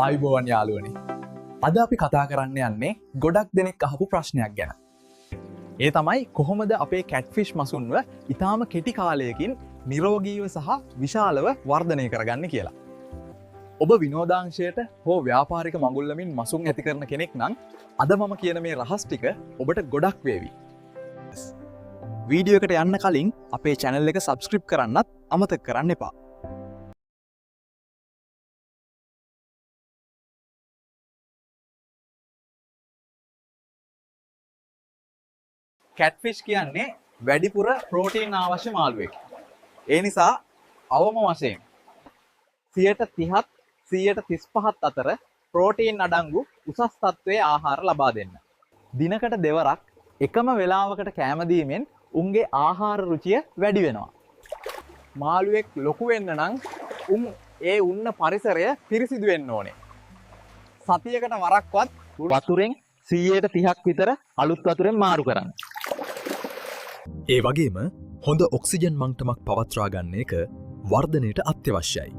අයිබෝවන් යාළුවනි. අද අපි කතා කරන්න යන්නේ ගොඩක් දෙනෙක් අහපු ප්‍රශ්නයක් ගැන. ඒ තමයි කොහොමද අපේ කැට්ෆිෂ් මසුන්ව ඉතාම කෙටි කාලයකින් නිරෝගීව සහ විශාලව වර්ධනය කරගන්න කියලා. ඔබ විනෝදාංශයට හෝ ව්‍යාපාරික මඟුල්ලමින් මසුන් ඇති කරන කෙනෙක් නම් අද මම කියන මේ රහස් ටික ඔබට ගොඩක් වේවි. වීඩියෝ එකට යන්න කලින් අපේ channel එක subscribe කරන්නත් අමතක කරන්න එපා. කැට්ෆිෂ් කියන්නේ වැඩිපුර ප්‍රෝටීන් අවශ්‍ය මාළුවෙක්. ඒ නිසා අවම වශයෙන් 30%ත් 35%ත් අතර ප්‍රෝටීන් අඩංගු උසස් තත්ත්වයේ ආහාර ලබා දෙන්න. දිනකට දෙවරක් එකම වේලාවකට කෑම දීමෙන් උන්ගේ ආහාර රුචිය වැඩි වෙනවා. මාළුවෙක් ලොකු වෙන්න නම් ඒ උන්න පරිසරය පිරිසිදු වෙන්න ඕනේ. සතියකට වරක්වත් වතුරෙන් 130ක් විතර අලුත් වතුරෙන් මාරු කරන්න. ඒ වගේම හොඳ ඔක්සිජන් මංටමක් පවත්වා ගන්න එක වර්ධනයට අත්‍යවශ්‍යයි.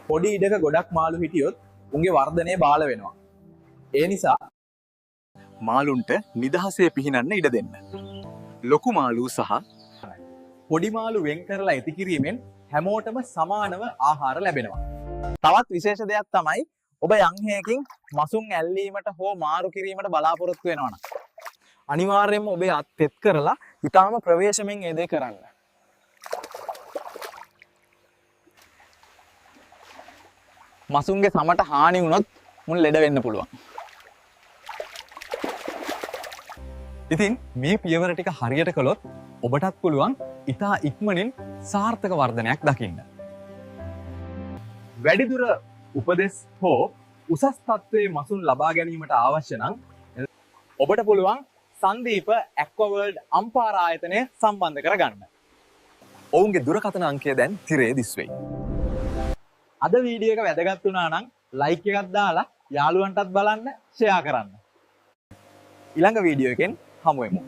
පොඩි ඉඩක ගොඩක් මාළු හිටියොත් උන්ගේ වර්ධනය බාල වෙනවා. ඒ නිසා මාළුන්ට නිදහසේ පිහිනන්න ඉඩ දෙන්න. ලොකු මාළු සහ පොඩි මාළු වෙන් කරලා ඇති කිරීමෙන් හැමෝටම සමානව ආහාර ලැබෙනවා. තවත් විශේෂ දෙයක් තමයි ඔබ යම් හේකින් මසුන් ඇල්ලීමට හෝ මාරු කිරීමට බලාපොරොත්තු වෙනවා නම් අනිවාර්යයෙන්ම ඔබේ අත් තෙත් කරලා ඊටාම ප්‍රවේශමෙන් ඒ දේ කරන්න. මසුන්ගේ සමට හානි වුණොත් මුන් ලෙඩ වෙන්න පුළුවන්. ඉතින් මේ පියවර ටික හරියට කළොත් ඔබටත් පුළුවන් ඉතා ඉක්මනින් සාර්ථක වර්ධනයක් දකින්න. වැඩිදුර උපදෙස් හෝ උසස් තත්ත්වයේ මසුන් ලබා ගැනීමට අවශ්‍ය නම් ඔබට පුළුවන් සංදීප ඇක්වාවර්ල්ඩ් අම්පාර ආයතනය සම්බන්ධ කරගන්න. ඔවුන්ගේ දුරකථන අංකය දැන් තිරේ දිස්වෙයි. අද වීඩියෝ එක වැදගත් වුණා නම් ලයික් එකක් දාලා යාළුවන්ටත් බලන්න ෂෙයා කරන්න. ඊළඟ වීඩියෝ එකෙන් හමු වෙමු.